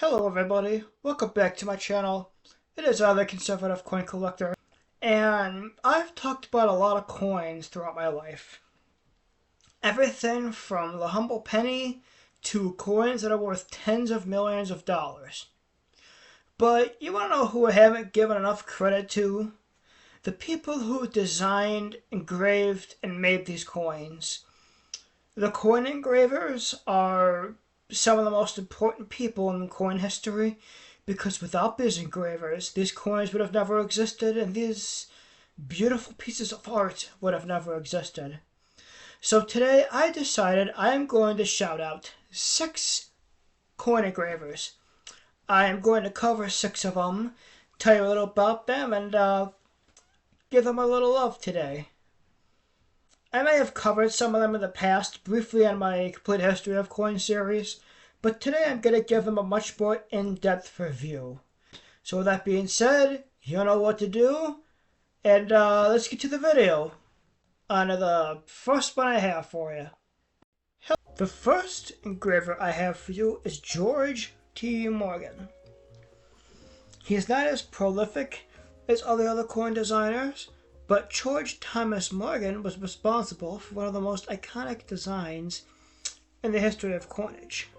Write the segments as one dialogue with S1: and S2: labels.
S1: Hello everybody, welcome back to my channel. It is the Conservative Coin Collector, and I've talked about a lot of coins throughout my life. Everything from the humble penny to coins that are worth tens of millions of dollars. But you want to know who I haven't given enough credit to? The people who designed, engraved, and made these coins. The coin engravers are some of the most important people in coin history, because without these engravers, these coins would have never existed, and these beautiful pieces of art would have never existed. So today I decided I am going to shout out 6 coin engravers. I am going to cover 6 of them, tell you a little about them, and give them a little love today. I may have covered some of them in the past, briefly on my Complete History of Coin series, but today I'm going to give them a much more in-depth review. So with that being said, you know what to do, and let's get to the video. On to the first one I have for you. The first engraver I have for you is George T. Morgan. He is not as prolific as all the other coin designers, but George Thomas Morgan was responsible for one of the most iconic designs in the history of coinage.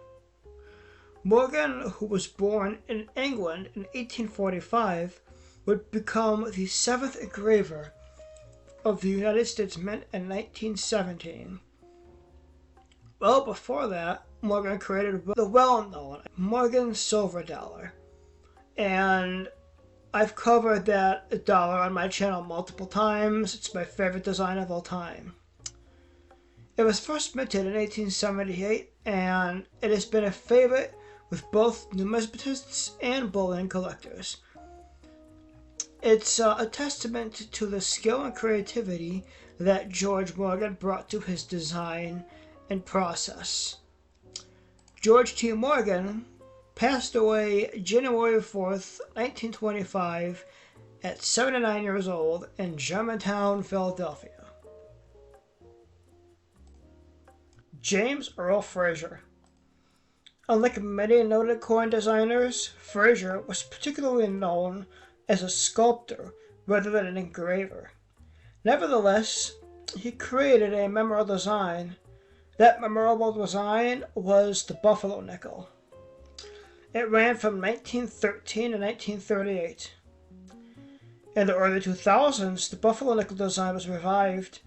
S1: Morgan, who was born in England in 1845, would become the 7th engraver of the United States Mint in 1917. Well before that, Morgan created the well-known Morgan silver dollar, and I've covered that dollar on my channel multiple times. It's my favorite design of all time. It was first minted in 1878, and it has been a favorite with both numismatists and bullion collectors. It's a testament to the skill and creativity that George Morgan brought to his design and process. George T. Morgan passed away January 4th, 1925, at 79 years old in Germantown, Philadelphia. James Earle Fraser. Unlike many noted coin designers, Fraser was particularly known as a sculptor rather than an engraver. Nevertheless, he created a memorable design. That memorable design was the Buffalo nickel. It ran from 1913 to 1938. In the early 2000s, the Buffalo nickel design was revived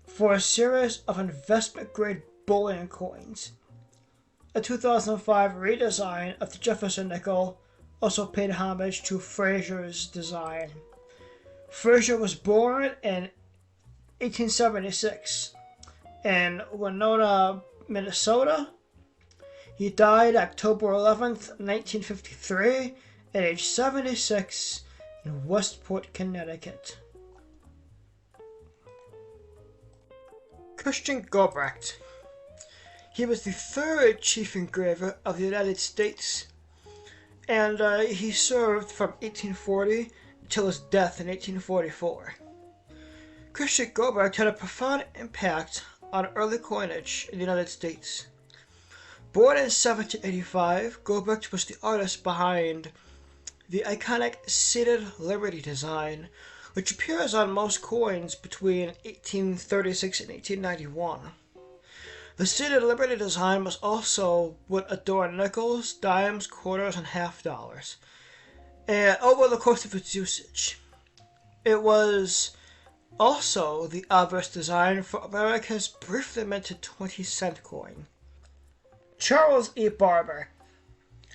S1: for a series of investment-grade bullion coins. A 2005 redesign of the Jefferson nickel also paid homage to Fraser's design. Fraser was born in 1876 in Winona, Minnesota. He died October 11th, 1953, at age 76 in Westport, Connecticut. Christian Gobrecht. He was the 3rd chief engraver of the United States, and he served from 1840 until his death in 1844. Christian Gobrecht had a profound impact on early coinage in the United States. Born in 1785, Gobrecht was the artist behind the iconic seated Liberty design, which appears on most coins between 1836 and 1891. The seated Liberty design was also would adorn nickels, dimes, quarters, and half dollars, and over the course of its usage. It was also the obverse design for America's briefly minted 20-cent coin. Charles E. Barber.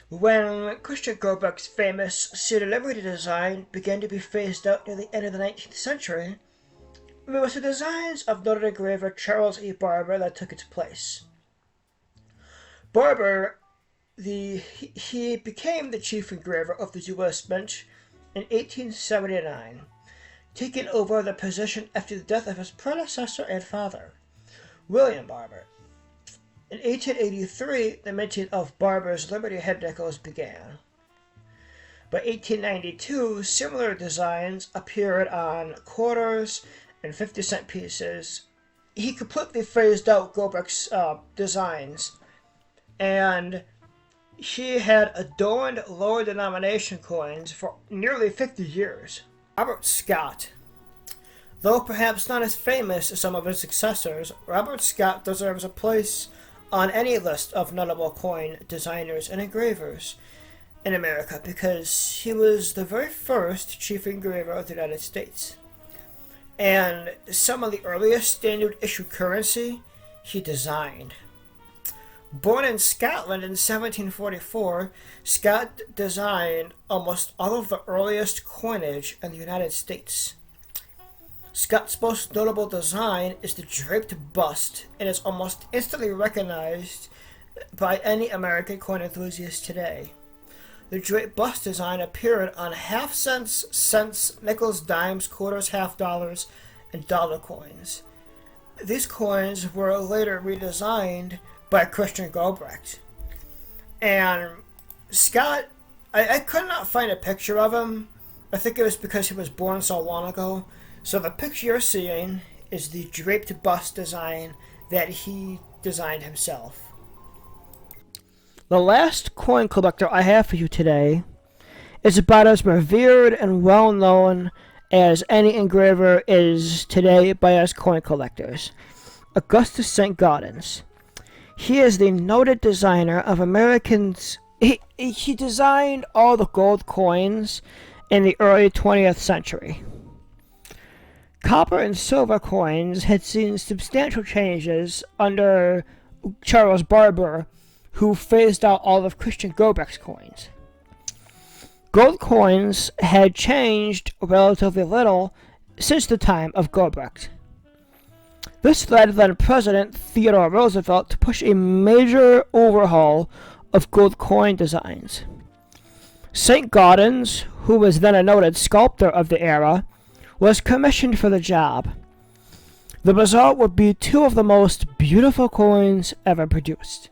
S1: When Christian Gobrecht's famous seated Liberty design began to be phased out near the end of the 19th century, it was the designs of noted engraver Charles E. Barber that took its place. Barber, he became the chief engraver of the U.S. Mint in 1879, taking over the position after the death of his predecessor and father, William Barber. In 1883, the minting of Barber's Liberty head nickels began. By 1892, similar designs appeared on quarters and 50-cent pieces. He completely phased out Gobrecht's designs, and He had adorned lower denomination coins for nearly 50 years. Robert Scot. Though perhaps not as famous as some of his successors, Robert Scot deserves a place on any list of notable coin designers and engravers in America because he was the very first chief engraver of the United States. And some of the earliest standard issue currency he designed. Born in Scotland in 1744, Scot designed almost all of the earliest coinage in the United States. Scot's most notable design is the draped bust and is almost instantly recognized by any American coin enthusiast today. The draped bust design appeared on half cents, cents, nickels, dimes, quarters, half dollars, and dollar coins. These coins were later redesigned by Christian Gobrecht. And Scot, I could not find a picture of him. I think it was because he was born so long ago. So the picture you're seeing is the draped bust design that he designed himself. The last coin collector I have for you today is about as revered and well known as any engraver is today by us coin collectors. Augustus Saint-Gaudens. He is the noted designer of Americans. He designed all the gold coins in the early 20th century. Copper and silver coins had seen substantial changes under Charles Barber, who phased out all of Christian Gobrecht's coins. Gold coins had changed relatively little since the time of Gobrecht. This led then President Theodore Roosevelt to push a major overhaul of gold coin designs. Saint-Gaudens, who was then a noted sculptor of the era, was commissioned for the job. The result would be two of the most beautiful coins ever produced.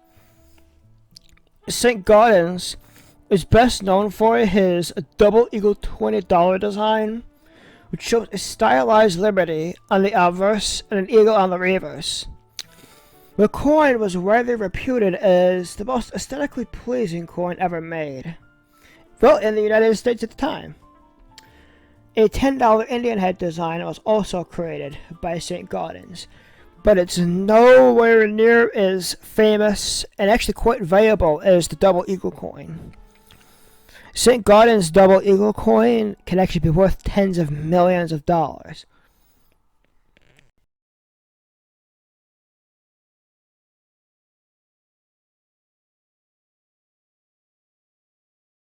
S1: Saint-Gaudens is best known for his double eagle $20 design, which shows a stylized liberty on the obverse and an eagle on the reverse. The coin was widely reputed as the most aesthetically pleasing coin ever made, well, in the United States at the time. A $10 Indian head design was also created by Saint-Gaudens, but it's nowhere near as famous and actually quite valuable as the double eagle coin. Saint-Gaudens' double eagle coin can actually be worth tens of millions of dollars.